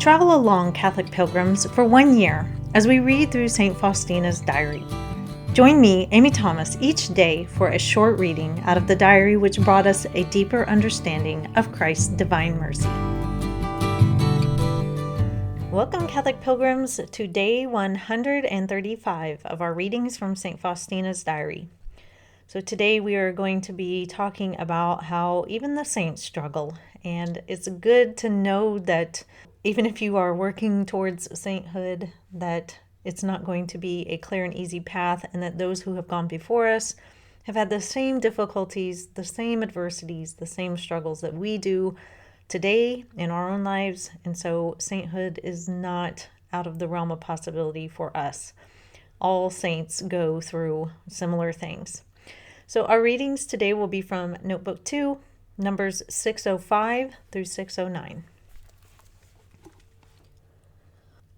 Travel along, Catholic pilgrims, for 1 year as we read through St. Faustina's diary. Join me, Amy Thomas, each day for a short reading out of the diary which brought us a deeper understanding of Christ's divine mercy. Welcome, Catholic pilgrims, to day 135 of our readings from St. Faustina's diary. So today we are going to be talking about how even the saints struggle, and it's good to know that even if you are working towards sainthood, that it's not going to be a clear and easy path, and that those who have gone before us have had the same difficulties, the same adversities, the same struggles that we do today in our own lives. And so sainthood is not out of the realm of possibility for us. All saints go through similar things. So our readings today will be from Notebook 2, numbers 605 through 609.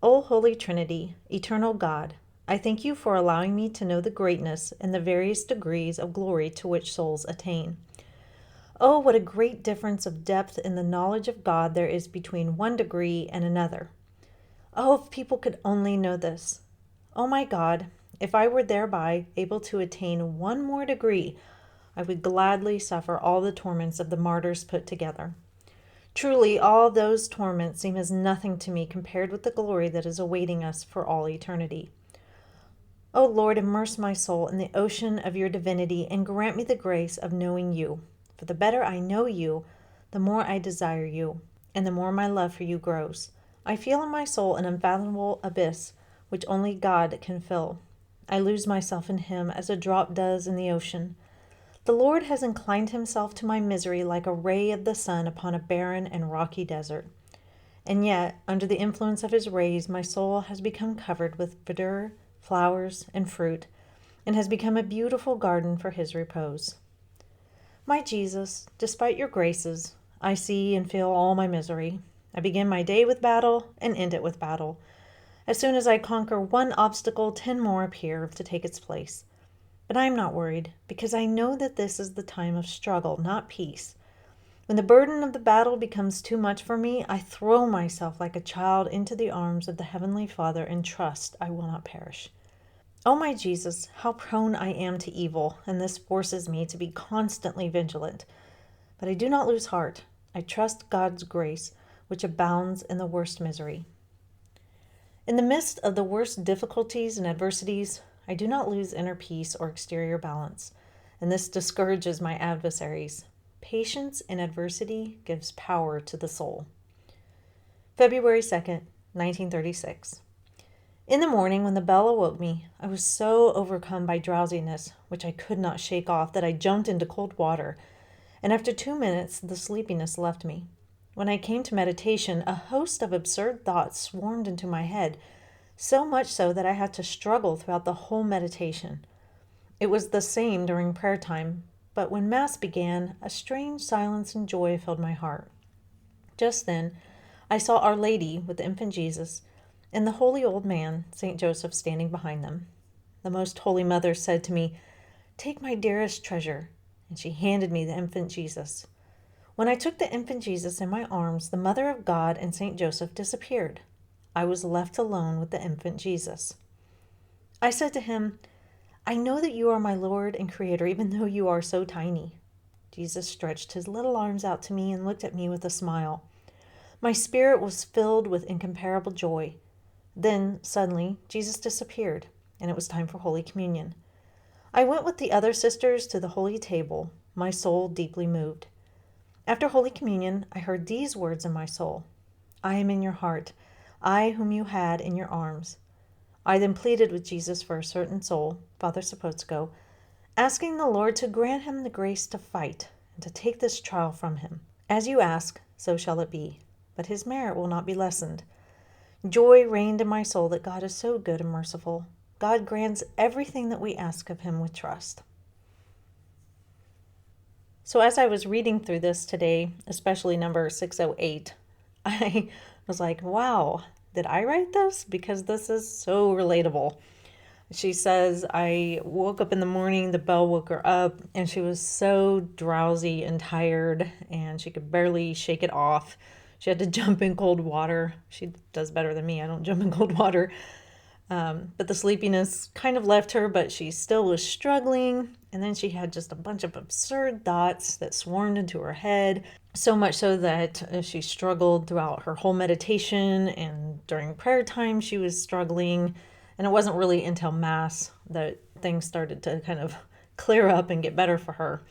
O Holy Trinity, eternal God, I thank you for allowing me to know the greatness and the various degrees of glory to which souls attain. Oh, what a great difference of depth in the knowledge of God there is between one degree and another. Oh, if people could only know this. Oh my God, if I were thereby able to attain one more degree, I would gladly suffer all the torments of the martyrs put together. Truly, all those torments seem as nothing to me compared with the glory that is awaiting us for all eternity. O Lord, immerse my soul in the ocean of your divinity and grant me the grace of knowing you. For the better I know you, the more I desire you, and the more my love for you grows. I feel in my soul an unfathomable abyss which only God can fill. I lose myself in him as a drop does in the ocean. The Lord has inclined himself to my misery like a ray of the sun upon a barren and rocky desert. And yet, under the influence of his rays, my soul has become covered with verdure, flowers, and fruit, and has become a beautiful garden for his repose. My Jesus, despite your graces, I see and feel all my misery. I begin my day with battle and end it with battle. As soon as I conquer one obstacle, 10 more appear to take its place. But I am not worried, because I know that this is the time of struggle, not peace. When the burden of the battle becomes too much for me, I throw myself like a child into the arms of the Heavenly Father and trust I will not perish. Oh my Jesus, how prone I am to evil, and this forces me to be constantly vigilant. But I do not lose heart. I trust God's grace, which abounds in the worst misery. In the midst of the worst difficulties and adversities, I do not lose inner peace or exterior balance, and this discourages my adversaries. Patience in adversity gives power to the soul. February 2nd, 1936. In the morning, when the bell awoke me, I was so overcome by drowsiness, which I could not shake off, that I jumped into cold water, and after 2 minutes the sleepiness left me. When I came to meditation, a host of absurd thoughts swarmed into my head, so much so that I had to struggle throughout the whole meditation. It was the same during prayer time, but when Mass began, a strange silence and joy filled my heart. Just then, I saw Our Lady with the infant Jesus and the holy old man, St. Joseph, standing behind them. The Most Holy Mother said to me, "Take my dearest treasure," and she handed me the infant Jesus. When I took the infant Jesus in my arms, the Mother of God and St. Joseph disappeared. I was left alone with the infant Jesus. I said to him, "I know that you are my Lord and Creator, even though you are so tiny." Jesus stretched his little arms out to me and looked at me with a smile. My spirit was filled with incomparable joy. Then, suddenly, Jesus disappeared, and it was time for Holy Communion. I went with the other sisters to the Holy Table, my soul deeply moved. After Holy Communion, I heard these words in my soul: "I am in your heart, I whom you had in your arms." I then pleaded with Jesus for a certain soul, Father Sapotsko, asking the Lord to grant him the grace to fight and to take this trial from him. As you ask, so shall it be, but his merit will not be lessened. Joy reigned in my soul that God is so good and merciful. God grants everything that we ask of him with trust. So as I was reading through this today, especially number 608, I was like, wow, did I write this? Because this is so relatable. She says, I woke up in the morning, the bell woke her up, and she was so drowsy and tired, and she could barely shake it off. She had to jump in cold water. She does better than me. I don't jump in cold water. But the sleepiness kind of left her, but she still was struggling. And then she had just a bunch of absurd thoughts that swarmed into her head. So much so that she struggled throughout her whole meditation, and during prayer time she was struggling. And it wasn't really until Mass that things started to kind of clear up and get better for her.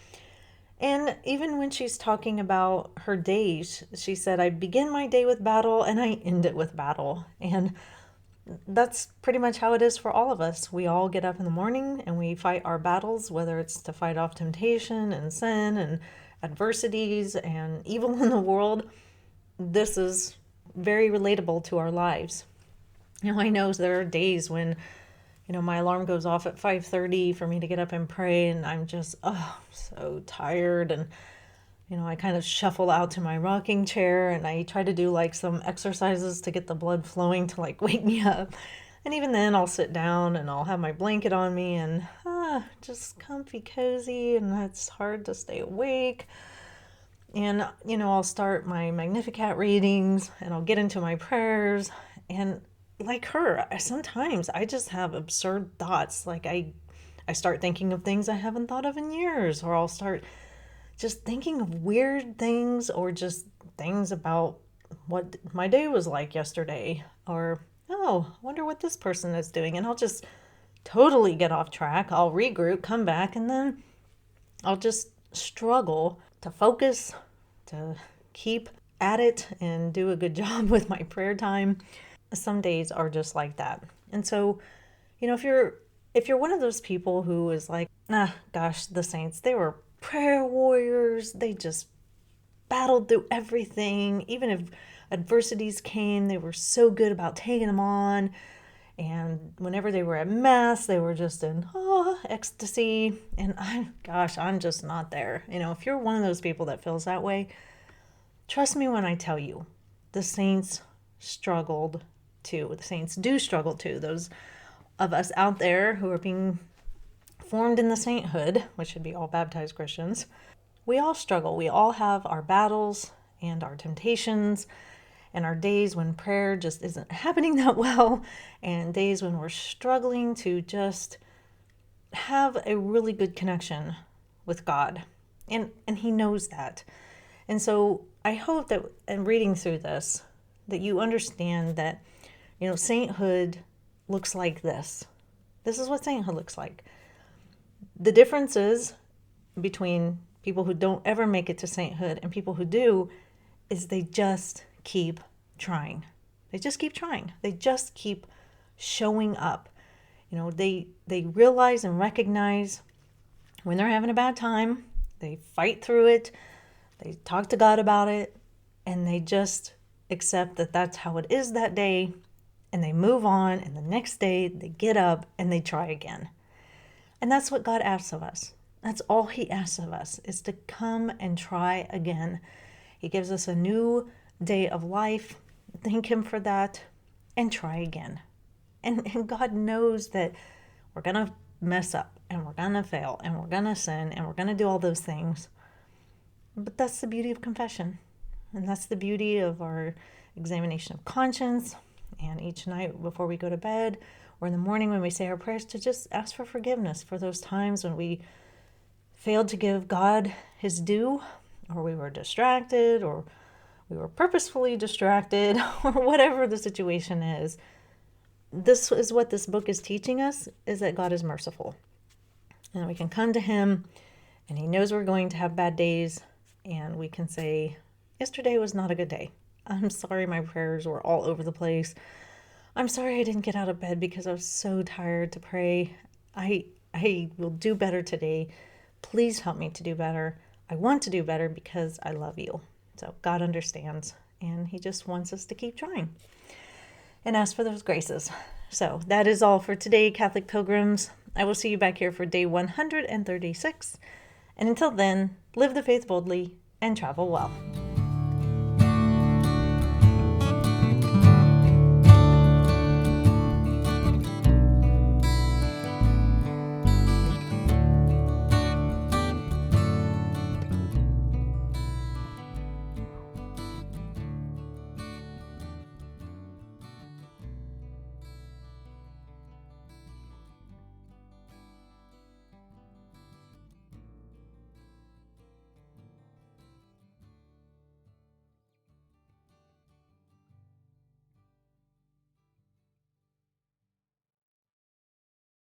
And even when she's talking about her days, she said, I begin my day with battle and I end it with battle. And that's pretty much how it is for all of us. We all get up in the morning and we fight our battles, whether it's to fight off temptation and sin and adversities and evil in the world. This is very relatable to our lives. I know there are days when, my alarm goes off at 5:30 for me to get up and pray, and I'm just, so tired. And, I kind of shuffle out to my rocking chair and I try to do like some exercises to get the blood flowing to like wake me up. And even then I'll sit down and I'll have my blanket on me and just comfy, cozy, and it's hard to stay awake. And, I'll start my Magnificat readings and I'll get into my prayers. And like her, sometimes I just have absurd thoughts. Like I start thinking of things I haven't thought of in years, or I'll start just thinking of weird things, or just things about what my day was like yesterday, or, I wonder what this person is doing. And I'll just totally get off track. I'll regroup, come back, and then I'll just struggle to focus, to keep at it and do a good job with my prayer time. Some days are just like that. And so, if you're one of those people who is like, gosh, the saints, they were prayer warriors. They just battled through everything. Even if adversities came, they were so good about taking them on. And whenever they were at Mass, they were just in ecstasy. And I'm just not there. If you're one of those people that feels that way, trust me when I tell you, the saints struggled too. The saints do struggle too. Those of us out there who are being formed in the sainthood, which should be all baptized Christians, we all struggle. We all have our battles and our temptations and our days when prayer just isn't happening that well, and days when we're struggling to just have a really good connection with God. And He knows that. And so I hope that in reading through this, that you understand that, sainthood looks like this. This is what sainthood looks like. The differences between people who don't ever make it to sainthood and people who do is they just keep trying. They just keep trying. They just keep showing up. They realize and recognize when they're having a bad time. They fight through it. They talk to God about it. And they just accept that that's how it is that day. And they move on. And the next day they get up and they try again. And that's what God asks of us. That's all He asks of us, is to come and try again. He gives us a new day of life. Thank Him for that and try again. And God knows that we're going to mess up and we're going to fail and we're going to sin and we're going to do all those things. But that's the beauty of confession. And that's the beauty of our examination of conscience. And each night before we go to bed or in the morning when we say our prayers, to just ask for forgiveness for those times when we failed to give God His due, or we were distracted, or we were purposefully distracted, or whatever the situation is. This is what this book is teaching us, is that God is merciful. And we can come to Him, and He knows we're going to have bad days, and we can say, yesterday was not a good day. I'm sorry my prayers were all over the place. I'm sorry I didn't get out of bed because I was so tired to pray. I will do better today. Please help me to do better. I want to do better because I love you. So God understands, and He just wants us to keep trying and ask for those graces. So that is all for today, Catholic pilgrims. I will see you back here for day 136. And until then, live the faith boldly and travel well.